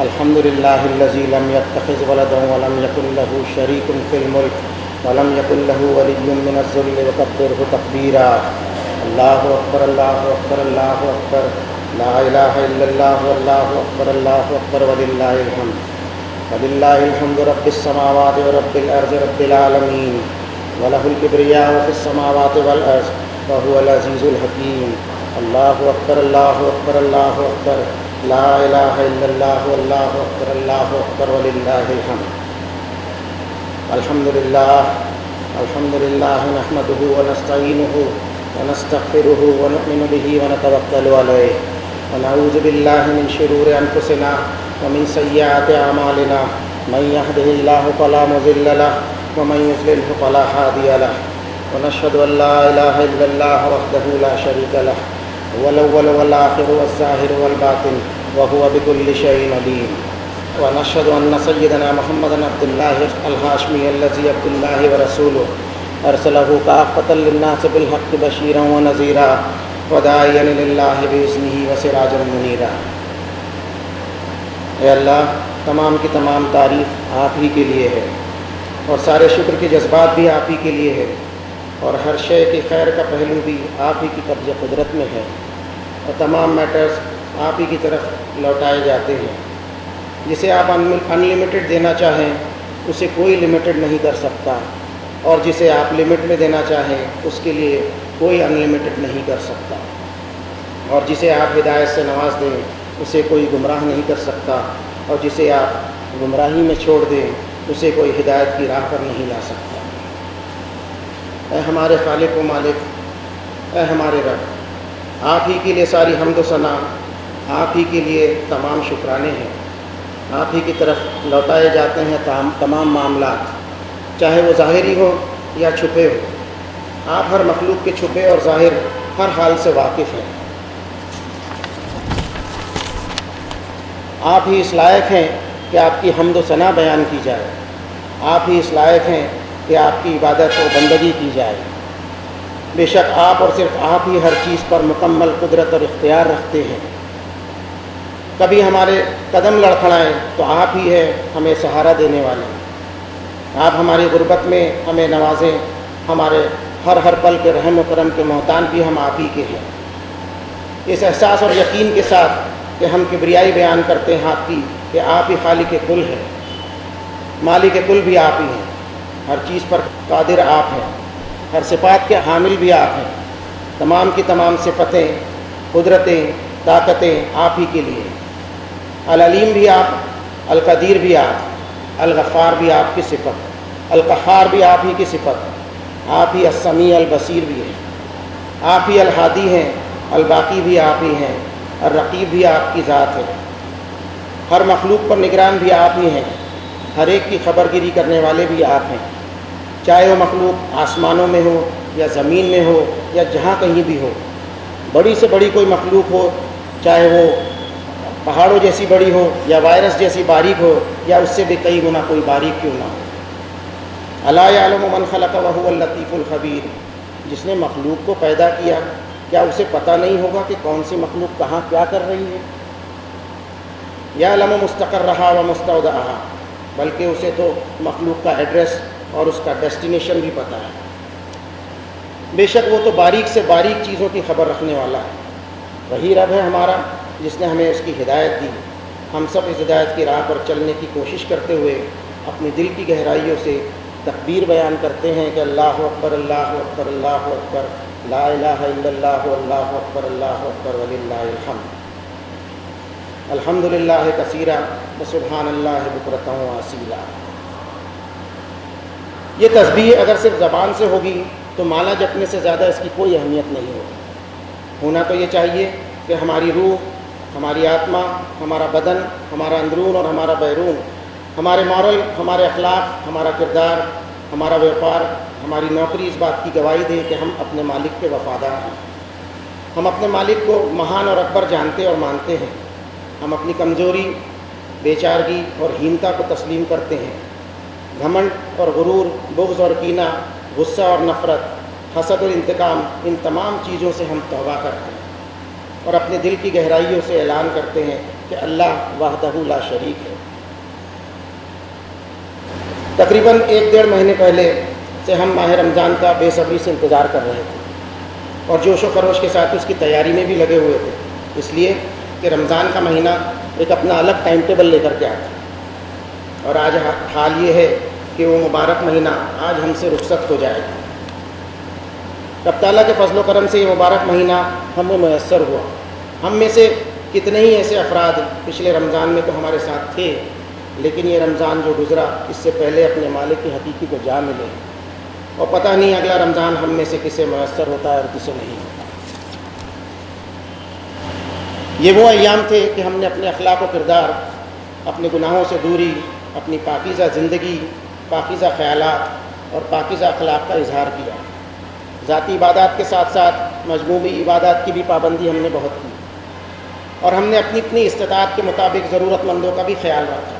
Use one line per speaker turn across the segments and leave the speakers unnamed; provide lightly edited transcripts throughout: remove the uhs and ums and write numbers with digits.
الحمد لله الذي لم يتخذ ولدا ولم يكن له شريك في الملك ولم يكن له ولي من الذل وكبره تكبيرا. الله أكبر الله أكبر الله أكبر لا إله إلا الله والله أكبر الله أكبر ولله الحمد. ولله الحمد رب السماوات ورب الأرض رب العالمين وله الكبرياء في السماوات والأرض وهو العزيز الحكيم. الله أكبر الله أكبر الله أكبر لا إله إلا الله والله أكبر الله أكبر ولله الحمد. الحمد لله نحمده ونستعينه ونستغفره ونؤمن به ونتوكل عليه ونعوذ بالله من شرور أنفسنا ومن سيئات أعمالنا. من يهده الله فلا مضل له ومن يضلل فلا هادي له. ونشهد أن لا إله إلا الله وحده لا شريك له هو الأول والآخر والظاهر والباطن وهو بكل شيء عليم. ونشهد أن سيدنا محمدا عبد الله الهاشمي الذي عبد الله ورسوله أرسله كافة للناس بالحق بشيرا ونذيرا وداعيا إلى الله بإذنه وسراجا منيرا. اے اللہ، تمام کی تمام تعریف آپ ہی کے لیے ہے اور سارے شکر کے جذبات بھی آپ ہی کے لیے ہے اور ہر شے کے خیر کا پہلو بھی آپ ہی کی قبضہ قدرت میں ہے اور تمام میٹرز آپ ہی کی طرف لوٹائے جاتے ہیں. جسے آپ انلمیٹڈ دینا چاہیں اسے کوئی لمیٹڈ نہیں کر سکتا اور جسے آپ لمٹ میں دینا چاہیں اس کے لیے کوئی انلمیٹڈ نہیں کر سکتا اور جسے آپ ہدایت سے نواز دیں اسے کوئی گمراہ نہیں کر سکتا اور جسے آپ گمراہی میں چھوڑ دیں اسے کوئی ہدایت کی راہ پر نہیں لا سکتا. اے ہمارے خالق و مالک، اے ہمارے رب، آپ ہی کے لیے ساری حمد و ثنا، آپ ہی کے لیے تمام شکرانے ہیں. آپ ہی کی طرف لوٹائے جاتے ہیں تمام معاملات، چاہے وہ ظاہری ہو یا چھپے ہو. آپ ہر مخلوق کے چھپے اور ظاہر ہر حال سے واقف ہیں. آپ ہی اس لائق ہیں کہ آپ کی حمد و ثنا بیان کی جائے. آپ ہی اس لائق ہیں کہ آپ کی عبادت و بندگی کی جائے. بے شک آپ اور صرف آپ ہی ہر چیز پر مکمل قدرت اور اختیار رکھتے ہیں. کبھی ہمارے قدم لڑکھڑائیں تو آپ ہی ہے ہمیں سہارا دینے والے. آپ ہماری غربت میں ہمیں نوازیں. ہمارے ہر پل کے رحم و کرم کے محتاج بھی ہم آپ ہی کے ہیں. اس احساس اور یقین کے ساتھ کہ ہم کبریائی بیان کرتے ہیں آپ کی کہ آپ ہی خالق کل ہے، مالک کل بھی آپ ہی ہیں، ہر چیز پر قادر آپ ہیں، ہر صفات کے حامل بھی آپ ہیں. تمام کی تمام صفتیں، قدرتیں، طاقتیں آپ ہی کے لیے. العلیم بھی آپ، القدیر بھی آپ، الغفار بھی آپ کی صفت، القہار بھی آپ ہی کی صفت. آپ ہی السمیع البصیر بھی ہیں. آپ ہی الہادی ہیں، الباقی بھی آپ ہی ہیں، الرقیب بھی آپ کی ذات ہے. ہر مخلوق پر نگران بھی آپ ہی ہیں، ہر ایک کی خبر گیری کرنے والے بھی آپ ہیں. چاہے وہ مخلوق آسمانوں میں ہو یا زمین میں ہو یا جہاں کہیں بھی ہو، بڑی سے بڑی کوئی مخلوق ہو، چاہے وہ پہاڑوں جیسی بڑی ہو یا وائرس جیسی باریک ہو یا اس سے بھی کئی گنا کوئی باریک کیوں نہ ہو. الا یعلم من خلق وهو اللطیف الخبیر. جس نے مخلوق کو پیدا کیا، کیا اسے پتہ نہیں ہوگا کہ کون سی مخلوق کہاں کیا کر رہی ہے؟ یعلم مستقرها ومستودعها. بلکہ اسے تو مخلوق کا ایڈریس اور اس کا ڈیسٹینیشن بھی پتہ ہے. بے شک وہ تو باریک سے باریک چیزوں کی خبر رکھنے والا ہے. وہی رب ہے ہمارا جس نے ہمیں اس کی ہدایت دی. ہم سب اس ہدایت کی راہ پر چلنے کی کوشش کرتے ہوئے اپنے دل کی گہرائیوں سے تکبیر بیان کرتے ہیں کہ اللہ اکبر اللہ اکبر اللہ اکبر لا الہ الا اللہ واللہ اکبر اللہ اکبر وللہ الحمد. الحمد للہ کثیرا وسبحان اللہ بکرۃ واصیلا. یہ تسبیح اگر صرف زبان سے ہوگی تو مالا جپنے سے زیادہ اس کی کوئی اہمیت نہیں ہوگی. ہونا تو یہ چاہیے کہ ہماری روح، ہماری آتما، ہمارا بدن، ہمارا اندرون اور ہمارا بیرون، ہمارے مورل، ہمارے اخلاق، ہمارا کردار، ہمارا ویوپار، ہماری نوکری اس بات کی گواہی دے کہ ہم اپنے مالک کے وفادار ہیں. ہم اپنے مالک کو مہان اور اکبر جانتے اور مانتے ہیں. ہم اپنی کمزوری، بیچارگی اور ہینتا کو تسلیم کرتے ہیں. گھمنڈ اور غرور، بغض اور کینہ، غصہ اور نفرت، حسد اور انتقام، ان تمام چیزوں سے ہم توبہ کرتے ہیں اور اپنے دل کی گہرائیوں سے اعلان کرتے ہیں کہ اللہ وحدہ لا شریک ہے۔ تقریباً 1-1.5 مہینے پہلے سے ہم ماہ رمضان کا بے صبری سے انتظار کر رہے تھے اور جوش و خروش کے ساتھ اس کی تیاری میں بھی لگے ہوئے تھے، اس لیے کہ رمضان کا مہینہ ایک اپنا الگ ٹائم ٹیبل لے کر کے آتا ہے، اور آج حال یہ ہے کہ وہ مبارک مہینہ آج ہم سے رخصت ہو جائے گا۔ رب تعالیٰ کے فضل و کرم سے یہ مبارک مہینہ ہمیں میسر ہوا۔ ہم میں سے کتنے ہی ایسے افراد پچھلے رمضان میں تو ہمارے ساتھ تھے، لیکن یہ رمضان جو گزرا اس سے پہلے اپنے مالک کی حقیقی کو جا ملے، اور پتہ نہیں اگلا رمضان ہم میں سے کسے میسر ہوتا ہے اور کسے نہیں ہوتا۔ یہ وہ ایام تھے کہ ہم نے اپنے اخلاق و کردار، اپنے گناہوں سے دوری، اپنی پاکیزہ زندگی، پاکیزہ خیالات اور پاکیزہ اخلاق کا اظہار کیا۔ ذاتی عبادات کے ساتھ ساتھ مجموعی عبادات کی بھی پابندی ہم نے بہت کی، اور ہم نے اپنی استطاعت کے مطابق ضرورت مندوں کا بھی خیال رکھا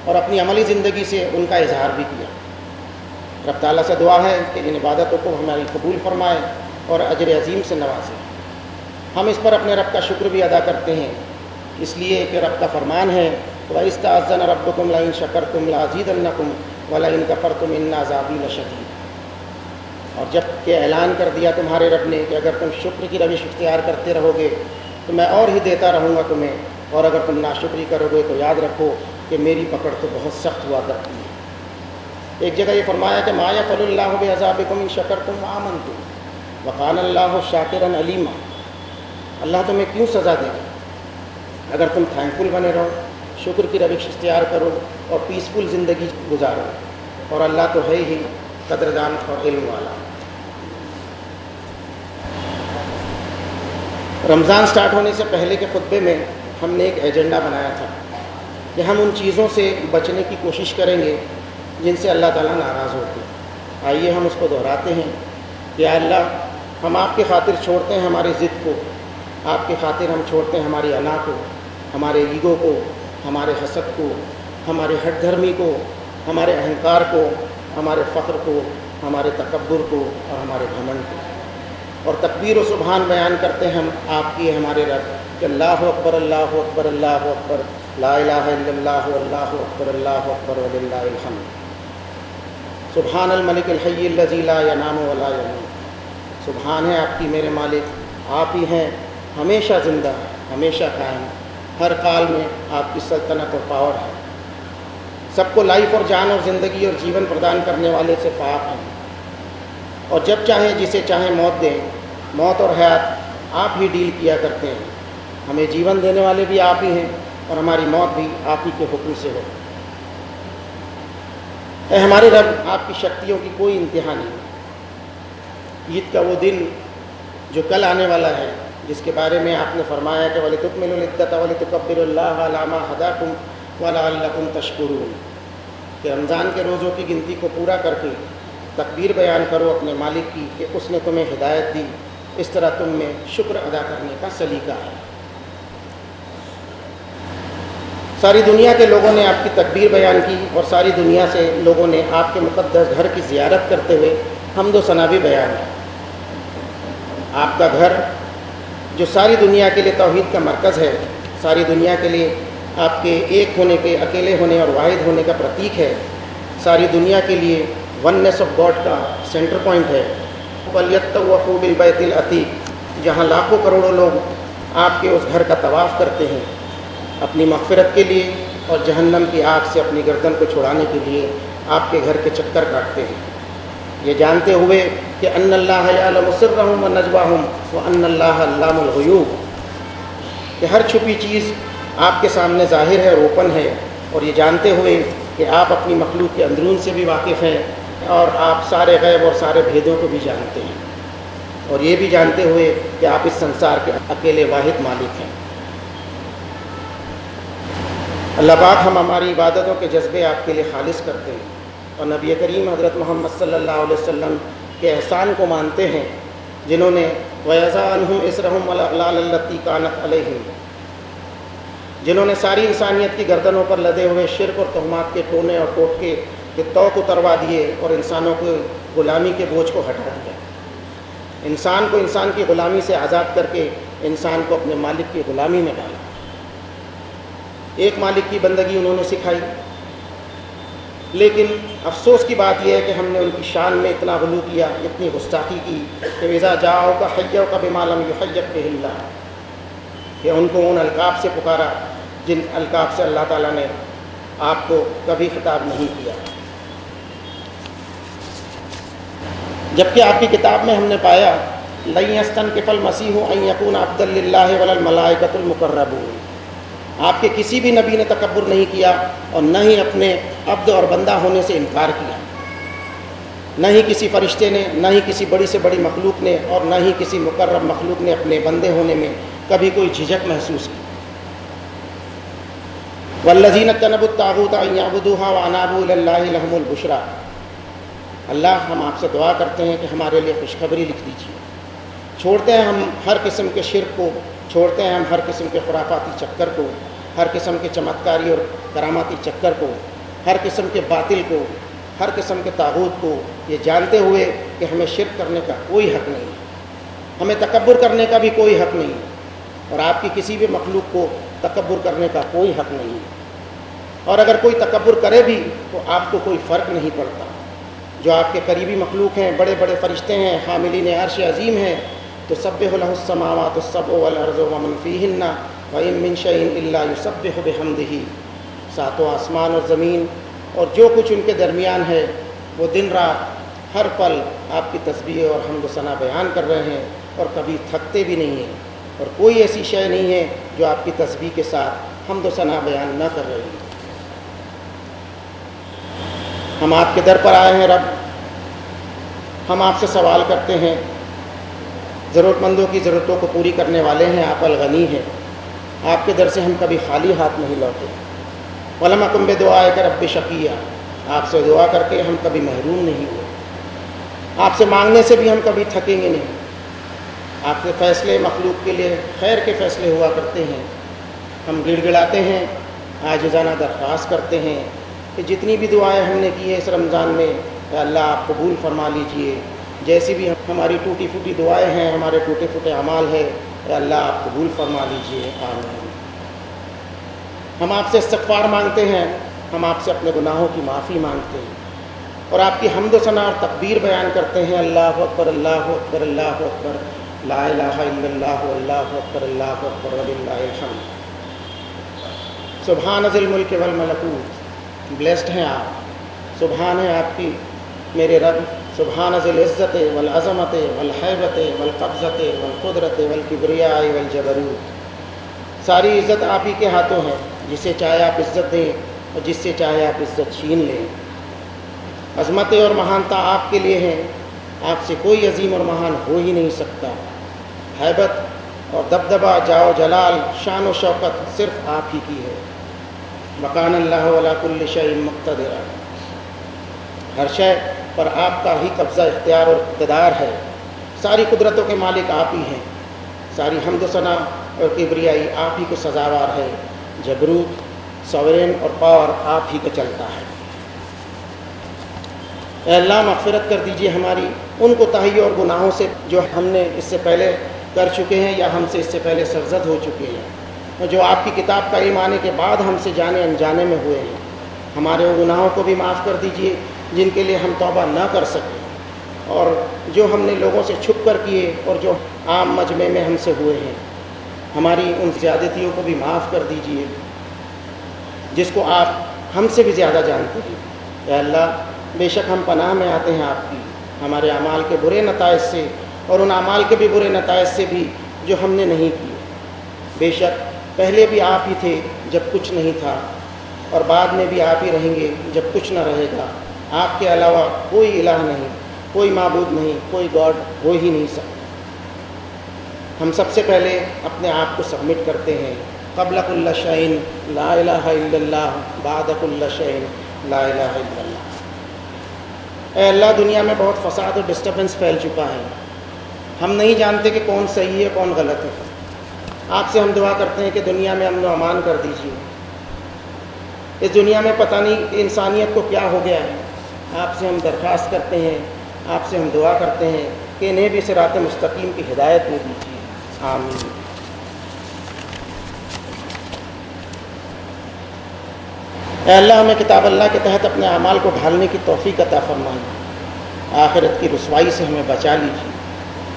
اور اپنی عملی زندگی سے ان کا اظہار بھی کیا۔ رب تعالیٰ سے دعا ہے کہ ان عبادتوں کو ہماری قبول فرمائے اور اجر عظیم سے نوازے۔ ہم اس پر اپنے رب کا شکر بھی ادا کرتے ہیں، اس لیے کہ رب کا فرمان ہے وَإِذْ تَأَذَّنَ رَبُّكُمْ لَئِن شَكَرْتُمْ لَأَزِيدَنَّكُمْ وَلَئِن كَفَرْتُمْ إِنَّ عَذَابِي لَشَدِيدٌ۔ اور جب کہ اعلان کر دیا تمہارے رب نے کہ اگر تم شکر کی روش اختیار کرتے رہو گے تو میں اور ہی دیتا رہوں گا تمہیں، اور اگر تم ناشکری کرو گے تو یاد رکھو کہ میری پکڑ تو بہت سخت ہوا کرتی ہے۔ ایک جگہ یہ فرمایا کہ مَا يَفْعَلُ اللَّهُ بِعَذَابِكُمْ إِن شَكَرْتُمْ وَآمَنْتُمْ وَكَانَ اللَّهُ شَاكِرًا عَلِيمًا۔ اللہ تمہیں کیوں سزا دے گا اگر تم تھینکفل بنے رہو، شکر کی روش اختیار کرو اور پیسفل زندگی گزارو، اور اللہ تو ہے ہی قدردان اور علم والا۔ رمضان سٹارٹ ہونے سے پہلے کے خطبے میں ہم نے ایک ایجنڈا بنایا تھا کہ ہم ان چیزوں سے بچنے کی کوشش کریں گے جن سے اللہ تعالیٰ ناراض ہوتے ہیں۔ آئیے ہم اس کو دہراتے ہیں کہ یا اللہ، ہم آپ کی خاطر چھوڑتے ہیں ہماری ضد کو، آپ کی خاطر ہم چھوڑتے ہیں ہماری انا کو، ہمارے ایگو کو، ہمارے حسد کو، ہمارے ہٹ دھرمی کو، ہمارے اہنکار کو، ہمارے فخر کو، ہمارے تکبر کو اور ہمارے گھمنڈ کو، اور تکبیر و سبحان بیان کرتے ہیں ہم آپ کی ہمارے رب کہ اللہ اکبر اللہ اکبر اللہ اکبر لا الہ الا اللہ اللہ اکبر اللہ اکبر وللہ الحمد۔ سبحان الملک الحی الذی لا ینام ولا یموت۔ سبحان ہے آپ کی میرے مالک، آپ ہی ہیں ہمیشہ زندہ، ہمیشہ قائم، ہر حال میں آپ کی سلطنت اور پاور ہے، سب کو لائف اور جان اور زندگی اور جیون پردان کرنے والے سے پاک ہیں، اور جب چاہیں جسے چاہیں موت دیں، موت اور حیات آپ ہی ڈیل کیا کرتے ہیں، ہمیں جیون دینے والے بھی آپ ہی ہیں اور ہماری موت بھی آپ ہی کے حکم سے ہو۔ اے ہمارے رب، آپ کی شکتیوں کی کوئی انتہا نہیں۔ عید کا وہ دن جو کل آنے والا ہے، جس کے بارے میں آپ نے فرمایا کہ وَلِتُكْمِلُوا الْعِدَّةَ وَلِتُكَبِّرُوا اللَّهَ عَلَىٰ مَا هَدَاكُمْ وَلَعَلَّكُمْ تَشْكُرُونَ، کہ رمضان کے روزوں کی گنتی کو پورا کر کے تکبیر بیان کرو اپنے مالک کی کہ اس نے تمہیں ہدایت دی، اس طرح تم میں شکر ادا کرنے کا سلیقہ ہے۔ ساری دنیا کے لوگوں نے آپ کی تکبیر بیان کی، اور ساری دنیا سے لوگوں نے آپ کے مقدس گھر کی زیارت کرتے ہوئے حمد و ثنا بھی بیان کی۔ آپ کا گھر جو ساری دنیا کے لیے توحید کا مرکز ہے، ساری دنیا کے لیے آپ کے ایک ہونے کے، اکیلے ہونے اور واحد ہونے کا پرتیک ہے، ساری دنیا کے لیے وننس آف گاڈ کا سینٹر پوائنٹ ہے۔ وَلْيَطَّوَّفُوا بِالْبَيْتِ الْعَتِيقِ، جہاں لاکھوں کروڑوں لوگ آپ کے اس گھر کا طواف کرتے ہیں اپنی مغفرت کے لیے اور جہنم کی آگ سے اپنی گردن کو چھڑانے کے لیے آپ کے گھر کے چکر کاٹتے ہیں، یہ جانتے ہوئے کہ ان اللہ یعلم سرہم ونجواہم وان اللہ علام الغیوب، کہ ہر چھپی چیز آپ کے سامنے ظاہر ہے اور اوپن ہے، اور یہ جانتے ہوئے کہ آپ اپنی مخلوق کے اندرون سے بھی واقف ہیں اور آپ سارے غیب اور سارے بھیدوں کو بھی جانتے ہیں، اور یہ بھی جانتے ہوئے کہ آپ اس سنسار کے اکیلے واحد مالک ہیں۔ اللہ پاک ہم ہماری عبادتوں کے جذبے آپ کے لیے خالص کرتے ہیں، اور نبی کریم حضرت محمد صلی اللہ علیہ وسلم کے احسان کو مانتے ہیں، جنہوں نے وَيَضَعَ عَنْهُمْ إِصْرَهُمْ وَالْأَغْلَالَ الَّتِي كَانَتْ عَلَيْهِمْ، جنہوں نے ساری انسانیت کی گردنوں پر لدے ہوئے شرک اور تہمات کے ٹونے اور ٹوٹکے کے توق اتروا دیے اور انسانوں کو غلامی کے بوجھ کو ہٹا دیا، انسان کو انسان کی غلامی سے آزاد کر کے انسان کو اپنے مالک کی غلامی میں ڈالا۔ ایک مالک کی بندگی انہوں نے سکھائی، لیکن افسوس کی بات یہ ہے کہ ہم نے ان کی شان میں اتنا غلو کیا، اتنی گستاخی کی کہ اذا جاؤک حیوک بما لم یحیک بہ اللہ، کہ ان کو ان القاب سے پکارا جن القاب سے اللہ تعالیٰ نے آپ کو کبھی خطاب نہیں کیا۔ جبکہ آپ کی کتاب میں ہم نے پایا لن یستنکف المسیح ان یکون عبدا للہ ولا الملائکۃ المقربون، آپ کے کسی بھی نبی نے تکبر نہیں کیا اور نہ ہی اپنے عبد اور بندہ ہونے سے انکار کیا، نہ ہی کسی فرشتے نے، نہ ہی کسی بڑی سے بڑی مخلوق نے، اور نہ ہی کسی مقرب مخلوق نے اپنے بندے ہونے میں کبھی کوئی جھجک محسوس کی۔ والذین اجتنبوا الطاغوت ان یعبدوها وانابوا الی اللہ لہم البشریٰ، اللہ ہم آپ سے دعا کرتے ہیں کہ ہمارے لیے خوشخبری لکھ دیجیے، چھوڑتے ہیں ہم ہر قسم کے شرک کو، چھوڑتے ہیں ہم ہر قسم کے خرافاتی چکر کو، ہر قسم کے چمتکاری اور کراماتی چکر کو، ہر قسم کے باطل کو، ہر قسم کے طاغوت کو، یہ جانتے ہوئے کہ ہمیں شرک کرنے کا کوئی حق نہیں، ہمیں تکبر کرنے کا بھی کوئی حق نہیں، اور آپ کی کسی بھی مخلوق کو تکبر کرنے کا کوئی حق نہیں، اور اگر کوئی تکبر کرے بھی تو آپ کو کوئی فرق نہیں پڑتا۔ جو آپ کے قریبی مخلوق ہیں، بڑے بڑے فرشتے ہیں، حاملین عرش عظیم ہیں، تسبح لہ السماوات السبع والارض ومن فیہن وإن من شیء الا یسبح بحمدہ، ساتوں آسمان اور زمین اور جو کچھ ان کے درمیان ہے وہ دن رات ہر پل آپ کی تسبیح اور حمد و ثنا بیان کر رہے ہیں اور کبھی تھکتے بھی نہیں ہیں، اور کوئی ایسی شے نہیں ہے جو آپ کی تسبیح کے ساتھ حمد و ثنا بیان نہ کر رہی ہے۔ ہم آپ کے در پر آئے ہیں رب، ہم آپ سے سوال کرتے ہیں، ضرورت مندوں کی ضرورتوں کو پوری کرنے والے ہیں، آپ الغنی ہیں، آپ کے در سے ہم کبھی خالی ہاتھ نہیں لوٹے۔ وَلَمْ أَكُنْ بِدُعَائِكَ رَبِّ شَقِيًّا، آپ سے دعا کر کے ہم کبھی محروم نہیں ہوئے، آپ سے مانگنے سے بھی ہم کبھی تھکیں گے نہیں۔ آپ کے فیصلے مخلوق کے لیے خیر کے فیصلے ہوا کرتے ہیں، ہم گڑ گڑاتے ہیں، عاجزانہ درخواست کرتے ہیں کہ جتنی بھی دعائیں ہم نے کی ہیں اس رمضان میں، اے اللہ آپ قبول فرما لیجئے، جیسی بھی ہماری ٹوٹی پھوٹی دعائیں ہیں، ہمارے ٹوٹے پھوٹے اعمال ہیں، اے اللہ آپ قبول فرما لیجئے، آمین۔ ہم آپ سے استغفار مانگتے ہیں، ہم آپ سے اپنے گناہوں کی معافی مانگتے ہیں، اور آپ کی حمد و ثنا اور تکبیر بیان کرتے ہیں، اللہ اکبر اللہ اکبر اللہ اکبر، لا الہ الا اللہ اللہ اکبر اللہ اکبر وللہ الحمد، سبحان ذی الملک والملکوت، بلیسڈ ہیں آپ، سبحان ہے آپ کی میرے رب، سبحان ذی العزت والعظمت والحیبت والقبضت والقدرت والکبریاء والجبروت، ساری عزت آپ ہی کے ہاتھوں ہے، جسے چاہے آپ عزت دیں اور جس سے چاہے آپ عزت چھین لیں، عظمت اور مہانتا آپ کے لیے ہیں، آپ سے کوئی عظیم اور مہان ہو ہی نہیں سکتا، حیبت اور دبدبہ، جاؤ جلال، شان و شوکت صرف آپ ہی کی ہے، وکان اللہ علی کل شیء مقتدرا، ہر شے پر آپ کا ہی قبضہ، اختیار اور اقتدار ہے، ساری قدرتوں کے مالک آپ ہی ہیں، ساری حمد و ثنا اور کبریائی آپ ہی کو سزاوار ہے، جبروت، سورین اور پاور آپ ہی کا چلتا ہے۔ اے اللہ مغفرت کر دیجیے ہماری ان کوتاہیوں اور گناہوں سے جو ہم نے اس سے پہلے کر چکے ہیں یا ہم سے اس سے پہلے سرزد ہو چکے ہیں، اور جو آپ کی کتاب کا علم آنے کے بعد ہم سے جانے انجانے میں ہوئے ہیں، ہمارے وہ گناہوں کو بھی معاف کر دیجیے جن کے لیے ہم توبہ نہ کر سکے، اور جو ہم نے لوگوں سے چھپ کر کیے اور جو عام مجمع میں ہم سے ہوئے ہیں، ہماری ان زیادتیوں کو بھی معاف کر دیجیے جس کو آپ ہم سے بھی زیادہ جانتے ہیں۔ اے اللہ بے شک ہم پناہ میں آتے ہیں آپ کی، ہمارے اعمال کے برے نتائج سے اور ان اعمال کے بھی برے نتائج سے بھی جو ہم نے نہیں کیے، بے شک پہلے بھی آپ ہی تھے جب کچھ نہیں تھا، اور بعد میں بھی آپ ہی رہیں گے جب کچھ نہ رہے گا، آپ کے علاوہ کوئی الہ نہیں، کوئی معبود نہیں، کوئی گاڈ ہو ہی نہیں سکتا۔ ہم سب سے پہلے اپنے آپ کو سبمٹ کرتے ہیں، قبل کل شیء لا الہ الا اللہ، بعد کل شیء لا الہ الا اللہ۔ اے اللہ دنیا میں بہت فساد اور ڈسٹربنس پھیل چکا ہے، ہم نہیں جانتے کہ کون صحیح ہے کون غلط ہے، آپ سے ہم دعا کرتے ہیں کہ دنیا میں امن و امان کر دیجیے، اس دنیا میں پتہ نہیں انسانیت کو کیا ہو گیا ہے، آپ سے ہم درخواست کرتے ہیں، آپ سے ہم دعا کرتے ہیں کہ انہیں بھی صراط مستقیم کی ہدایت دے دیجیے، آمین۔ اے اللہ ہمیں کتاب اللہ کے تحت اپنے اعمال کو ڈھالنے کی توفیق عطا فرمائیے، آخرت کی رسوائی سے ہمیں بچا لیجیے۔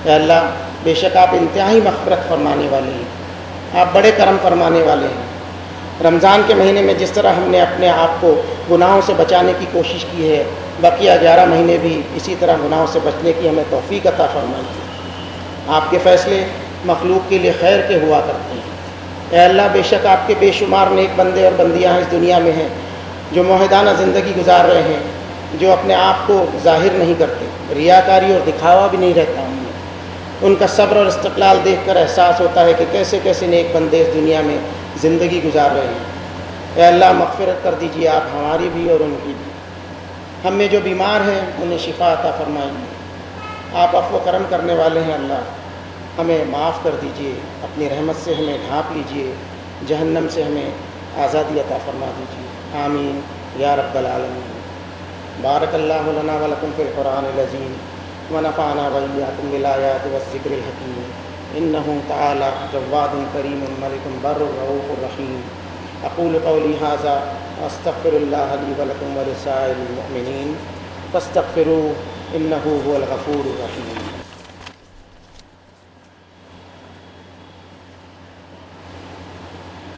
اے اللہ بے شک آپ انتہائی مغفرت فرمانے والے ہیں، آپ بڑے کرم فرمانے والے ہیں۔ رمضان کے مہینے میں جس طرح ہم نے اپنے آپ کو گناہوں سے بچانے کی کوشش کی ہے، بقیہ 11 مہینے بھی اسی طرح گناہوں سے بچنے کی ہمیں توفیق عطا فرمائیے۔ آپ کے فیصلے مخلوق کے لیے خیر کے ہوا کرتے ہیں۔ اے اللہ بے شک آپ کے بے شمار نیک بندے اور بندیاں اس دنیا میں ہیں جو موحدانہ زندگی گزار رہے ہیں، جو اپنے آپ کو ظاہر نہیں کرتے، ریاکاری اور دکھاوا بھی نہیں رہتا ان میں۔ ان کا صبر اور استقلال دیکھ کر احساس ہوتا ہے کہ کیسے کیسے نیک بندے اس دنیا میں زندگی گزار رہے ہیں۔ اے اللہ مغفرت کر دیجیے آپ ہماری بھی اور ان کی بھی۔ ہم میں جو بیمار ہیں انہیں شفا عطا فرمائیے۔ آپ عفو و کرم کرنے والے ہیں اللہ، ہمیں معاف کر دیجیے، اپنی رحمت سے ہمیں ڈھانپ لیجیے، جہنم سے ہمیں آزادی عطا فرما دیجیے۔ آمین یا رب العالمین۔ بارک اللہ لنا ولکم فی القرآن العظیم ونفعنا وإیاکم بالآیات والذکر الحکیم۔ انہ تعالی جواد کریم ملک بر رؤوف الرحیم۔ اقول قولی ھذا واستغفر اللہ لی ولکم ولسائر المؤمنین فاستغفروہ انہ هو الغفور الرحیم۔